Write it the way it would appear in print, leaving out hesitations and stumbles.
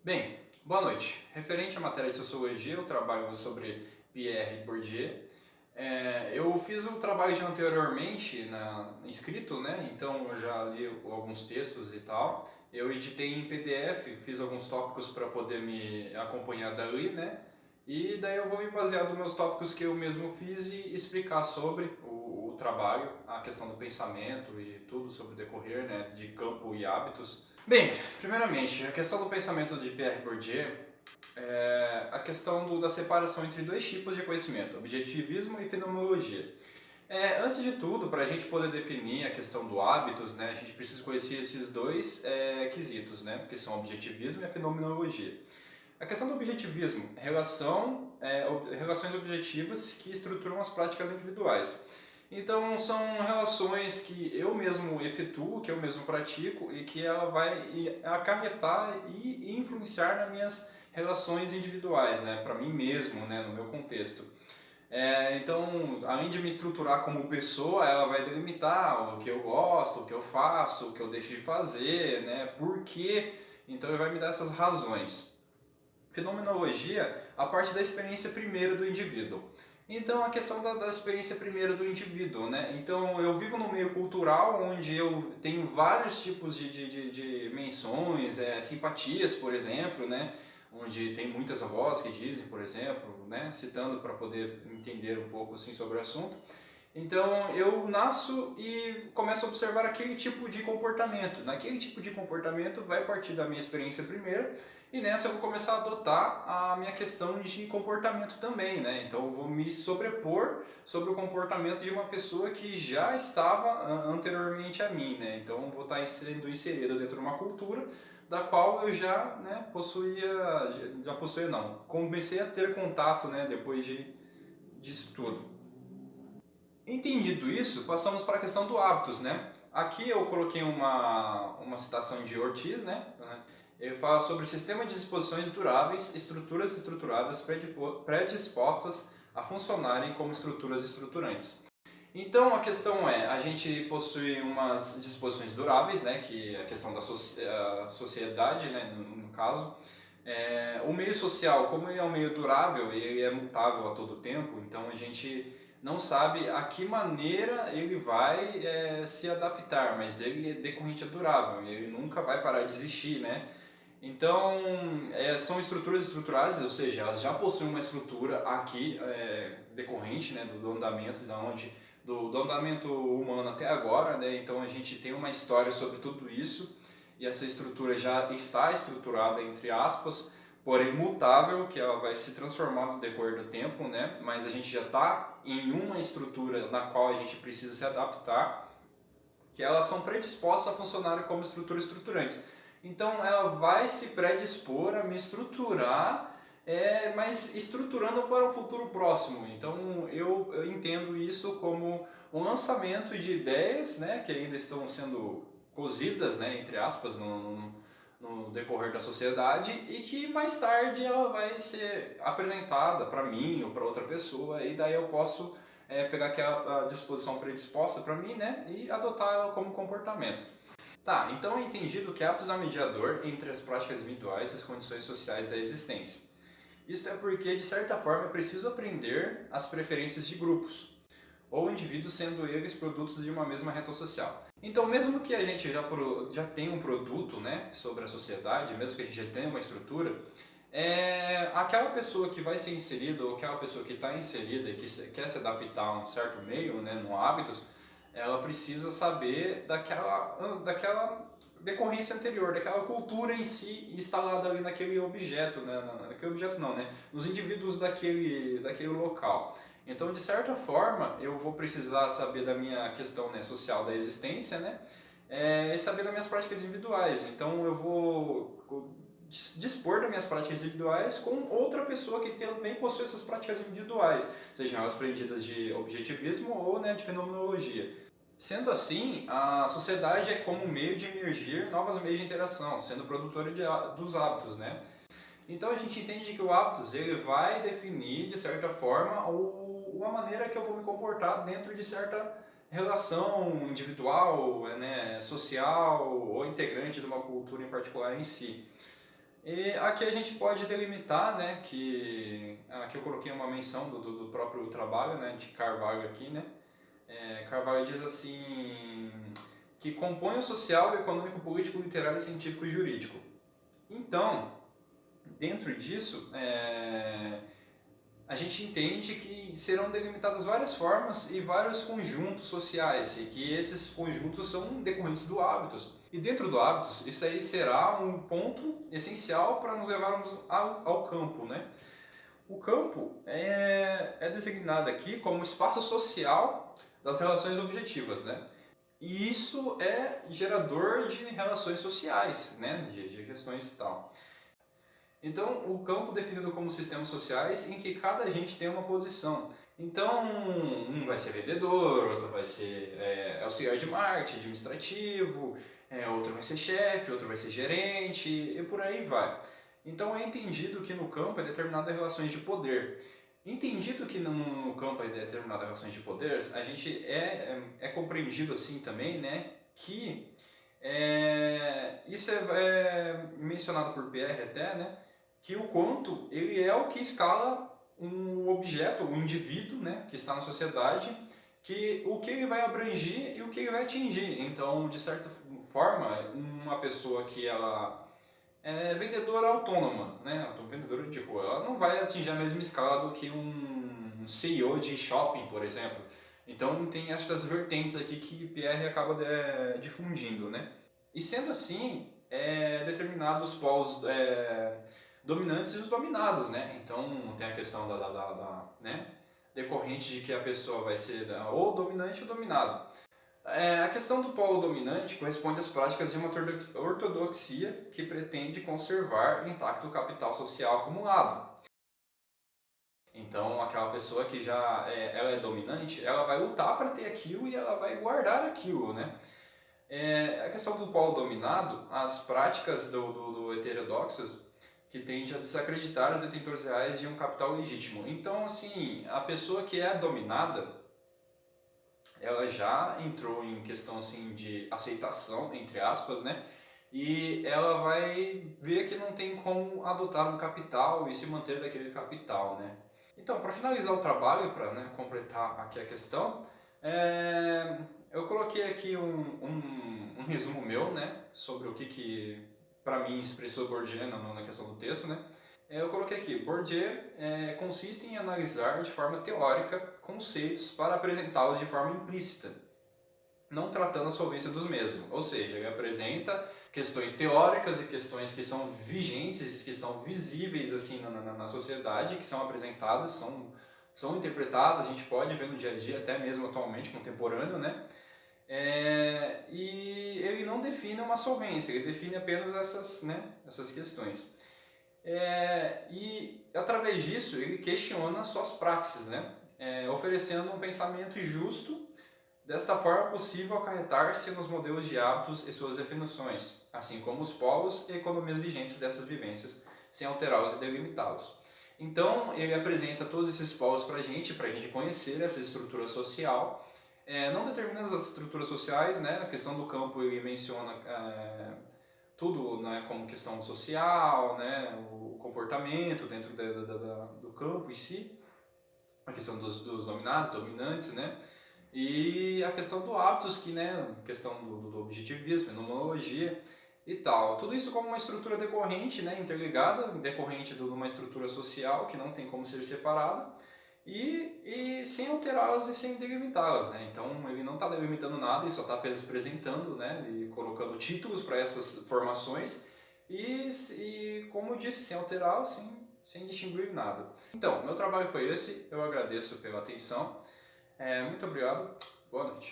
Bem, boa noite. Referente à matéria de Sociologia, eu trabalho sobre Pierre Bourdieu. Eu fiz o trabalho já anteriormente escrito, né? Então eu já li alguns textos e tal. Eu editei em PDF, fiz alguns tópicos para poder me acompanhar dali, né? E daí eu vou me basear nos meus tópicos que eu mesmo fiz e explicar sobre o trabalho, a questão do pensamento e tudo sobre o decorrer, né, de campo e hábitos. Bem, primeiramente, a questão do pensamento de Pierre Bourdieu é a questão da separação entre dois tipos de conhecimento, objetivismo e fenomenologia. Antes de tudo, para a gente poder definir a questão do hábitos, né, a gente precisa conhecer esses dois quesitos, né, que são o objetivismo e a fenomenologia. A questão do objetivismo, relações objetivas que estruturam as práticas individuais. Então são relações que eu mesmo efetuo, que eu mesmo pratico e que ela vai acarretar e influenciar nas minhas relações individuais, né, para mim mesmo, né, no meu contexto. Então, além de me estruturar como pessoa, ela vai delimitar o que eu gosto, o que eu faço, o que eu deixo de fazer, né, por quê. Então, ele vai me dar essas razões. Fenomenologia, a parte da experiência primeiro do indivíduo. Então, a questão da experiência primeiro do indivíduo, né? Então, eu vivo num meio cultural onde eu tenho vários tipos de menções, simpatias, por exemplo, né? Onde tem muitas avós que dizem, por exemplo, né? Citando para poder entender um pouco assim sobre o assunto. Então eu nasço e começo a observar aquele tipo de comportamento. Naquele tipo de comportamento vai partir da minha experiência primeiro e nessa eu vou começar a adotar a minha questão de comportamento também, né? Então eu vou me sobrepor sobre o comportamento de uma pessoa que já estava anteriormente a mim, né? Então eu vou estar sendo inserido dentro de uma cultura da qual eu já, né, possuía não, comecei a ter contato, né, depois disso tudo. Entendido isso, passamos para a questão do hábitos, né? Aqui eu coloquei uma citação de Ortiz, né? Ele fala sobre o sistema de disposições duráveis, estruturas estruturadas predispostas a funcionarem como estruturas estruturantes. Então a questão é, a gente possui umas disposições duráveis, né? Que é a questão da sociedade, né? No caso. O meio social, como ele é um meio durável, ele é mutável a todo tempo, então a gente não sabe a que maneira ele vai se adaptar, mas ele decorrente é durável, ele nunca vai parar de existir, né? Então, são estruturas estruturadas, ou seja, elas já possuem uma estrutura aqui decorrente, né, do andamento, do andamento humano até agora, né? Então a gente tem uma história sobre tudo isso e essa estrutura já está estruturada entre aspas, porém mutável, que ela vai se transformar no decorrer do tempo, né? Mas a gente já está em uma estrutura na qual a gente precisa se adaptar, que elas são predispostas a funcionarem como estruturas estruturantes. Então ela vai se predispor a me estruturar, mas estruturando para um futuro próximo. Então eu entendo isso como um lançamento de ideias, né, que ainda estão sendo cozidas, né, entre aspas, no decorrer da sociedade e que mais tarde ela vai ser apresentada para mim ou para outra pessoa e daí eu posso pegar aquela disposição predisposta para mim, né, e adotar ela como comportamento. Tá, então é entendido que hábitos é mediador entre as práticas individuais e as condições sociais da existência. Isto é porque, de certa forma, é preciso aprender as preferências de grupos, ou indivíduos sendo eles produtos de uma mesma rede social. Então, mesmo que a gente já tenha um produto, né, sobre a sociedade, mesmo que a gente já tenha uma estrutura, aquela pessoa que vai ser inserida ou aquela pessoa que está inserida e que quer se adaptar a um certo meio, né, no hábitos, ela precisa saber daquela decorrência anterior, daquela cultura em si instalada ali naquele objeto, né, naquele objeto não, né, nos indivíduos daquele local. Então, de certa forma, eu vou precisar saber da minha questão, né, social da existência, né, e saber das minhas práticas individuais. Então, eu vou dispor das minhas práticas individuais com outra pessoa que também possui essas práticas individuais, sejam elas prendidas de objetivismo ou, né, de fenomenologia. Sendo assim, a sociedade é como meio de emergir novos meios de interação, sendo produtora dos hábitos, né? Então a gente entende que o hábitos ele vai definir, de certa forma, a maneira que eu vou me comportar dentro de certa relação individual, né, social ou integrante de uma cultura em particular em si. E aqui a gente pode delimitar, né, que aqui eu coloquei uma menção do próprio trabalho, né, de Carvalho aqui, né. Carvalho diz assim, que compõe o social, econômico, político, literário, científico e jurídico. Então, dentro disso, a gente entende que serão delimitadas várias formas e vários conjuntos sociais, e que esses conjuntos são decorrentes do hábitos. E dentro do hábitos, isso aí será um ponto essencial para nos levarmos ao campo, né? O campo é designado aqui como espaço social das relações objetivas, né? E isso é gerador de relações sociais, né? De questões e tal. Então, o campo definido como sistemas sociais em que cada agente tem uma posição. Então, um vai ser vendedor, outro vai ser auxiliar de marketing, administrativo, outro vai ser chefe, outro vai ser gerente e por aí vai. Então, é entendido que no campo é determinada relações de poder. Entendido que no campo é determinada relações de poder, a gente é compreendido assim também, né, que isso é mencionado por Pierre até, né, que o quanto ele é o que escala um objeto, um indivíduo, né, que está na sociedade, que o que ele vai abranger e o que ele vai atingir. Então, de certa forma, uma pessoa que ela é vendedora autônoma, né, vendedora de rua, ela não vai atingir a mesma escala do que um CEO de shopping, por exemplo. Então, tem essas vertentes aqui que Pierre acaba difundindo, né. E sendo assim, determinados polos dominantes e os dominados, né? Então tem a questão né, decorrente de que a pessoa vai ser ou dominante ou dominado. A questão do polo dominante corresponde às práticas de uma ortodoxia que pretende conservar intacto o capital social acumulado. Então aquela pessoa que já ela é dominante, ela vai lutar para ter aquilo e ela vai guardar aquilo, né? A questão do polo dominado, as práticas do heterodoxas que tende a desacreditar os detentores reais de um capital legítimo. Então, assim, a pessoa que é dominada, ela já entrou em questão assim de aceitação, entre aspas, né? E ela vai ver que não tem como adotar um capital e se manter daquele capital, né? Então, para finalizar o trabalho, para, né, completar aqui a questão, eu coloquei aqui um resumo meu, né, sobre o que para mim expressou Bourdieu na questão do texto, né. Eu coloquei aqui, Bourdieu consiste em analisar de forma teórica conceitos para apresentá-los de forma implícita, não tratando a solvência dos mesmos. Ou seja, ele apresenta questões teóricas e questões que são vigentes, que são visíveis assim na sociedade, que são apresentadas, são interpretadas, a gente pode ver no dia a dia, até mesmo atualmente, contemporâneo, né? E ele não define uma solvência, ele define apenas essas questões. E através disso ele questiona suas praxes, né? Oferecendo um pensamento justo. Desta forma, é possível acarretar-se nos modelos de hábitos e suas definições, assim como os polos e economias vigentes dessas vivências, sem alterá-los e delimitá-los. Então, ele apresenta todos esses polos para a gente conhecer essa estrutura social. Não determina as estruturas sociais, né? A questão do campo ele menciona tudo, né, como questão social, né? O comportamento dentro do campo em si, a questão dos dominados, dominantes, né? E a questão do hábitos, que, né, questão do objetivismo, fenomenologia e tal. Tudo isso como uma estrutura decorrente, né, interligada, decorrente de uma estrutura social que não tem como ser separada e sem alterá-las e sem delimitá-las, né? Então ele não está delimitando nada, ele só está apenas apresentando, né, e colocando títulos para essas formações e como eu disse, sem alterá-las, sem distinguir nada. Então, meu trabalho foi esse, eu agradeço pela atenção. Muito obrigado, boa noite.